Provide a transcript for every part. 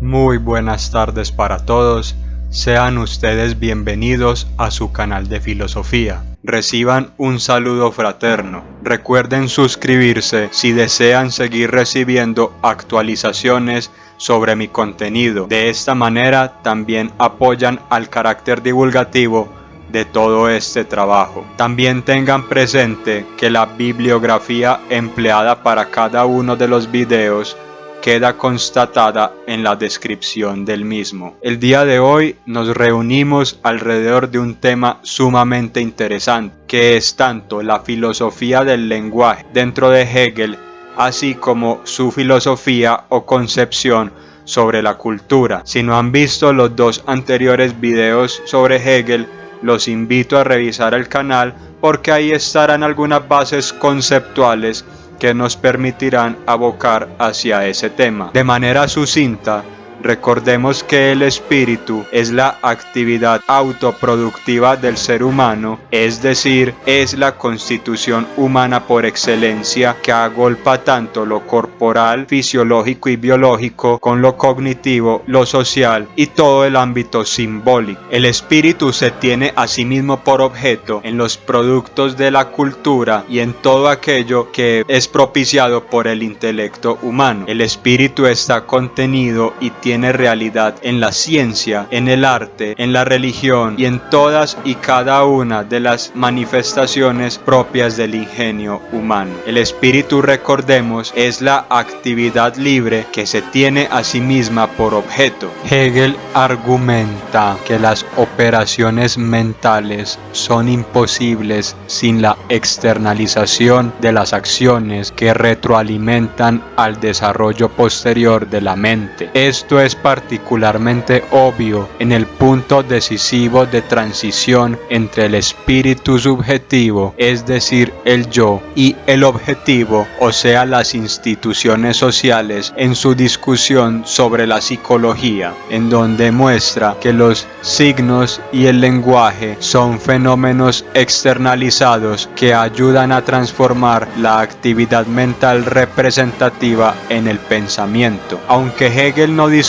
Muy buenas tardes para todos, sean ustedes bienvenidos a su canal de filosofía. Reciban un saludo fraterno. Recuerden suscribirse si desean seguir recibiendo actualizaciones sobre mi contenido. De esta manera también apoyan al carácter divulgativo de todo este trabajo. También tengan presente que la bibliografía empleada para cada uno de los videos queda constatada en la descripción del mismo. El día de hoy nos reunimos alrededor de un tema sumamente interesante, que es tanto la filosofía del lenguaje dentro de Hegel, así como su filosofía o concepción sobre la cultura. Si no han visto los dos anteriores videos sobre Hegel, los invito a revisar el canal porque ahí estarán algunas bases conceptuales que nos permitirán abocar hacia ese tema. De manera sucinta, recordemos que el espíritu es la actividad autoproductiva del ser humano, es decir, es la constitución humana por excelencia que agolpa tanto lo corporal, fisiológico y biológico con lo cognitivo, lo social y todo el ámbito simbólico. El espíritu se tiene a sí mismo por objeto en los productos de la cultura y en todo aquello que es propiciado por el intelecto humano. El espíritu está contenido y tiene realidad en la ciencia, en el arte, en la religión y en todas y cada una de las manifestaciones propias del ingenio humano. El espíritu, recordemos, es la actividad libre que se tiene a sí misma por objeto. Hegel argumenta que las operaciones mentales son imposibles sin la externalización de las acciones que retroalimentan al desarrollo posterior de la mente. Esto es particularmente obvio en el punto decisivo de transición entre el espíritu subjetivo, es decir, el yo, y el objetivo, o sea, las instituciones sociales, en su discusión sobre la psicología, en donde muestra que los signos y el lenguaje son fenómenos externalizados que ayudan a transformar la actividad mental representativa en el pensamiento. Aunque Hegel no discute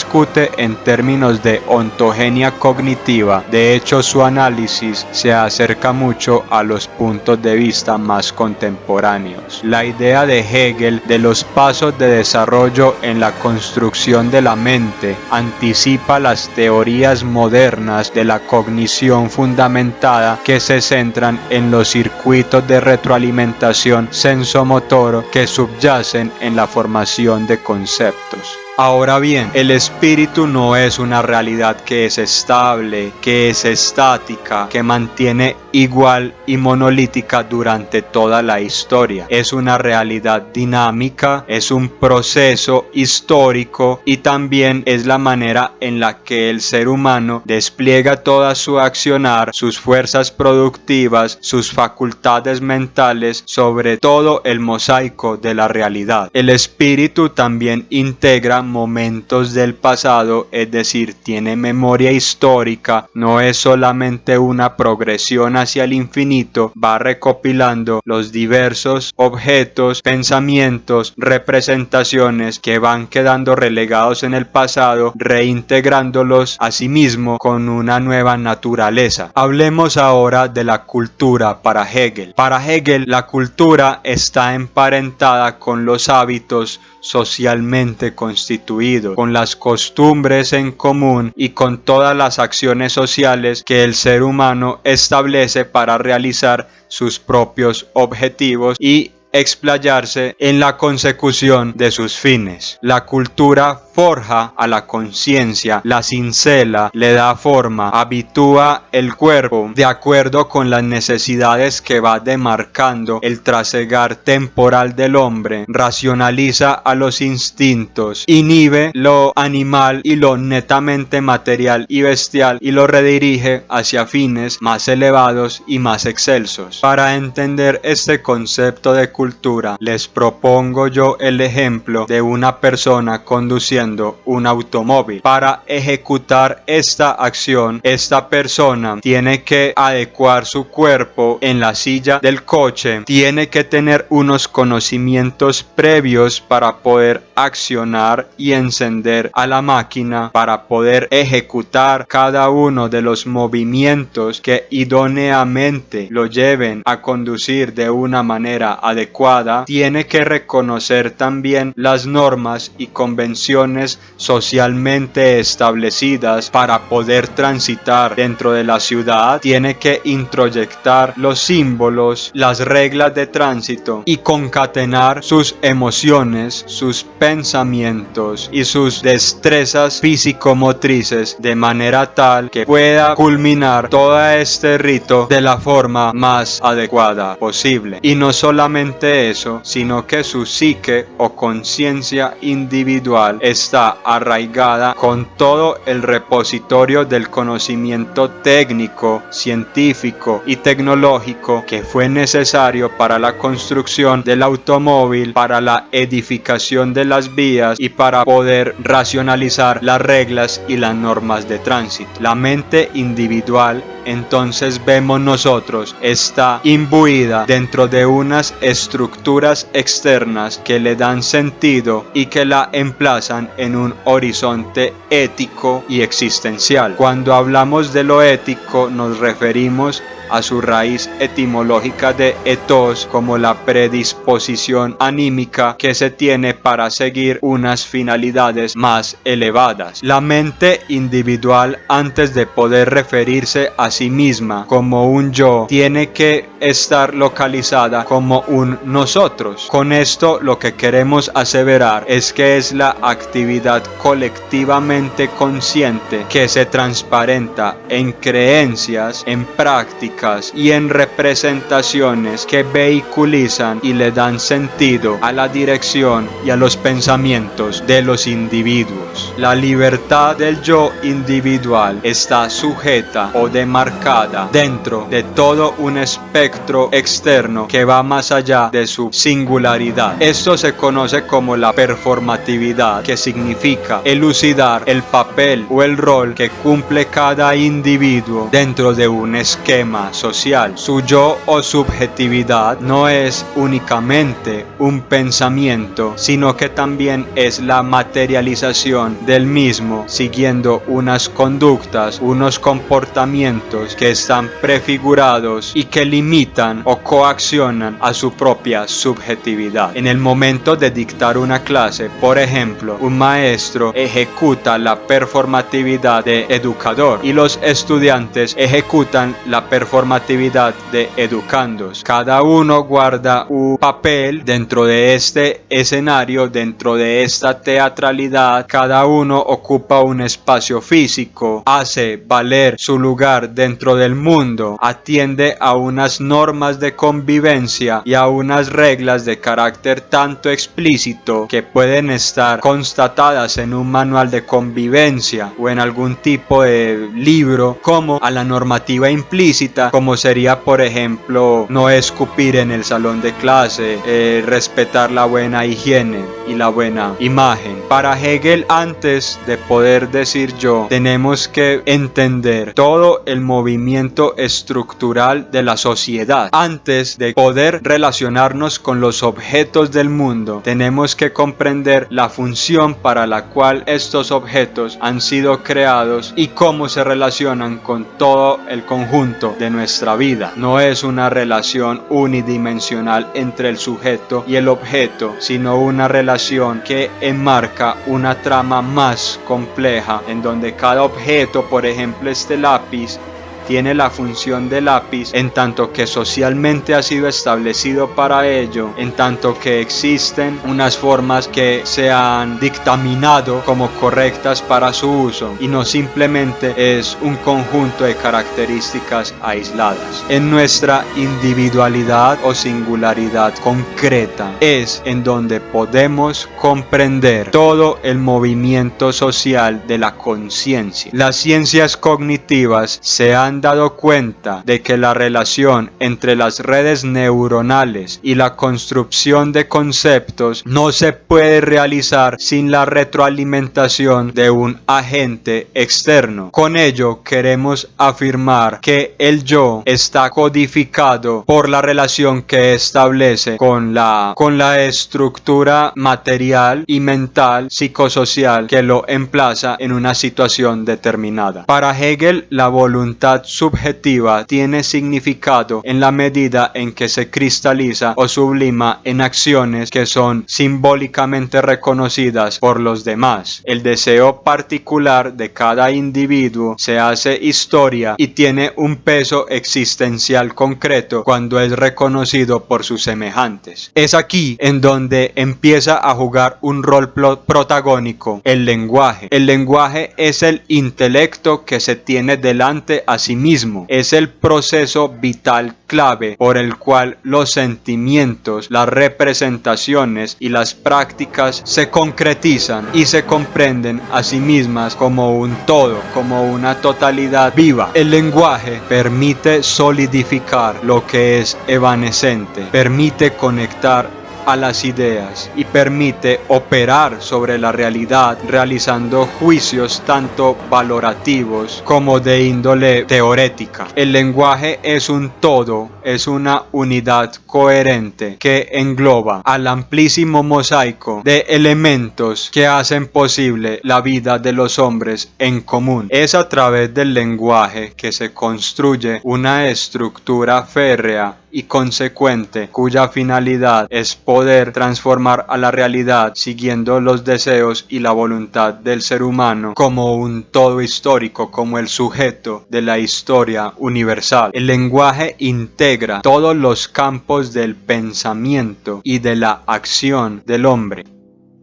en términos de ontogenia cognitiva, de hecho su análisis se acerca mucho a los puntos de vista más contemporáneos. La idea de Hegel de los pasos de desarrollo en la construcción de la mente anticipa las teorías modernas de la cognición fundamentada que se centran en los circuitos de retroalimentación sensomotor que subyacen en la formación de conceptos. Ahora bien, el espíritu no es una realidad que es estable, que es estática, que mantiene igual y monolítica durante toda la historia. Es una realidad dinámica, es un proceso histórico y también es la manera en la que el ser humano despliega toda su accionar, sus fuerzas productivas, sus facultades mentales sobre todo el mosaico de la realidad. El espíritu también integra momentos del pasado, es decir, tiene memoria histórica, no es solamente una progresión hacia el infinito, va recopilando los diversos objetos, pensamientos, representaciones que van quedando relegados en el pasado, reintegrándolos a sí mismo con una nueva naturaleza. Hablemos ahora de la cultura para Hegel. Para Hegel, la cultura está emparentada con los hábitos socialmente constituidos, con las costumbres en común y con todas las acciones sociales que el ser humano establece para realizar sus propios objetivos y explayarse en la consecución de sus fines. La cultura forja a la conciencia, la cincela, le da forma, habitúa el cuerpo de acuerdo con las necesidades que va demarcando el trasegar temporal del hombre, racionaliza a los instintos, inhibe lo animal y lo netamente material y bestial y lo redirige hacia fines más elevados y más excelsos. Para entender este concepto de cultura, les propongo yo el ejemplo de una persona conduciendo un automóvil. Para ejecutar esta acción, esta persona tiene que adecuar su cuerpo en la silla del coche, tiene que tener unos conocimientos previos para poder accionar y encender a la máquina, para poder ejecutar cada uno de los movimientos que idóneamente lo lleven a conducir de una manera adecuada. Tiene que reconocer también las normas y convenciones socialmente establecidas para poder transitar dentro de la ciudad. Tiene que introyectar los símbolos, las reglas de tránsito y concatenar sus emociones, sus pensamientos y sus destrezas físico-motrices de manera tal que pueda culminar todo este rito de la forma más adecuada posible. Y no solamente eso, sino que su psique o conciencia individual está arraigada con todo el repositorio del conocimiento técnico, científico y tecnológico que fue necesario para la construcción del automóvil, para la edificación de las vías y para poder racionalizar las reglas y las normas de tránsito. La mente individual, entonces vemos nosotros, está imbuida dentro de unas estructuras externas que le dan sentido y que la emplazan en un horizonte ético y existencial. Cuando hablamos de lo ético nos referimos a su raíz etimológica de ethos, como la predisposición anímica que se tiene para seguir unas finalidades más elevadas. La mente individual, antes de poder referirse a sí misma como un yo, tiene que estar localizada como un nosotros. Con esto lo que queremos aseverar es que es la actividad colectivamente consciente que se transparenta en creencias, en prácticas y en representaciones que vehiculizan y le dan sentido a la dirección y a los pensamientos de los individuos. La libertad del yo individual está sujeta o demarcada dentro de todo un espectro externo que va más allá de su singularidad. Esto se conoce como la performatividad, que significa elucidar el papel o el rol que cumple cada individuo dentro de un esquema social. Su yo o subjetividad no es únicamente un pensamiento, sino que también es la materialización del mismo, siguiendo unas conductas, unos comportamientos que están prefigurados y que limitan o coaccionan a su propia subjetividad. En el momento de dictar una clase, por ejemplo, un maestro ejecuta la performatividad de educador y los estudiantes ejecutan la performatividad de educandos. Cada uno guarda un papel dentro de este escenario, dentro de esta teatralidad. Cada uno ocupa un espacio físico, hace valer su lugar dentro del mundo, atiende a unas normas de convivencia y a unas reglas de carácter tanto explícito que pueden estar constatadas en un manual de convivencia o en algún tipo de libro, como a la normativa implícita, como sería, por ejemplo, no escupir en el salón de clase, respetar la buena higiene y la buena imagen. Para Hegel, antes de poder decir yo, tenemos que entender todo el movimiento estructural de la sociedad. Antes de poder relacionarnos con los objetos del mundo, tenemos que comprender la función para la cual estos objetos han sido creados y cómo se relacionan con todo el conjunto de nuestra vida. No es una relación unidimensional entre el sujeto y el objeto, sino una relación que enmarca una trama más compleja, en donde cada objeto, por ejemplo este lápiz, tiene la función de lápiz en tanto que socialmente ha sido establecido para ello, en tanto que existen unas formas que se han dictaminado como correctas para su uso y no simplemente es un conjunto de características aisladas. En nuestra individualidad o singularidad concreta es en donde podemos comprender todo el movimiento social de la conciencia. Las ciencias cognitivas se han han dado cuenta de que la relación entre las redes neuronales y la construcción de conceptos no se puede realizar sin la retroalimentación de un agente externo. Con ello queremos afirmar que el yo está codificado por la relación que establece con la estructura material y mental psicosocial que lo emplaza en una situación determinada. Para Hegel, la voluntad subjetiva tiene significado en la medida en que se cristaliza o sublima en acciones que son simbólicamente reconocidas por los demás. El deseo particular de cada individuo se hace historia y tiene un peso existencial concreto cuando es reconocido por sus semejantes. Es aquí en donde empieza a jugar un rol protagónico el lenguaje. El lenguaje es el intelecto que se tiene delante a sí mismo. Es el proceso vital clave por el cual los sentimientos, las representaciones y las prácticas se concretizan y se comprenden a sí mismas como un todo, como una totalidad viva. El lenguaje permite solidificar lo que es evanescente, permite conectar a las ideas y permite operar sobre la realidad realizando juicios tanto valorativos como de índole teorética. El lenguaje es un todo, es una unidad coherente que engloba al amplísimo mosaico de elementos que hacen posible la vida de los hombres en común. Es a través del lenguaje que se construye una estructura férrea y consecuente cuya finalidad es poder transformar a la realidad siguiendo los deseos y la voluntad del ser humano como un todo histórico, como el sujeto de la historia universal. El lenguaje integra todos los campos del pensamiento y de la acción del hombre.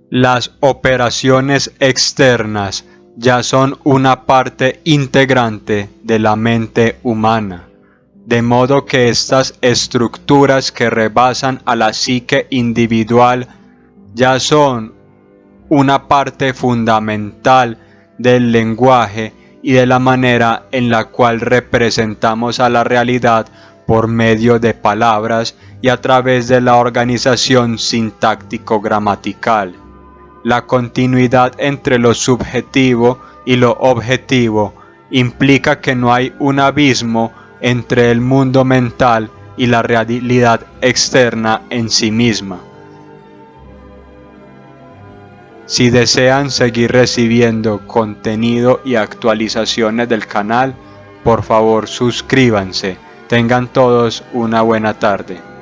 Las operaciones externas ya son una parte integrante de la mente humana. De modo que estas estructuras que rebasan a la psique individual ya son una parte fundamental del lenguaje y de la manera en la cual representamos a la realidad por medio de palabras y a través de la organización sintáctico-gramatical. La continuidad entre lo subjetivo y lo objetivo implica que no hay un abismo entre el mundo mental y la realidad externa en sí misma. Si desean seguir recibiendo contenido y actualizaciones del canal, por favor suscríbanse. Tengan todos una buena tarde.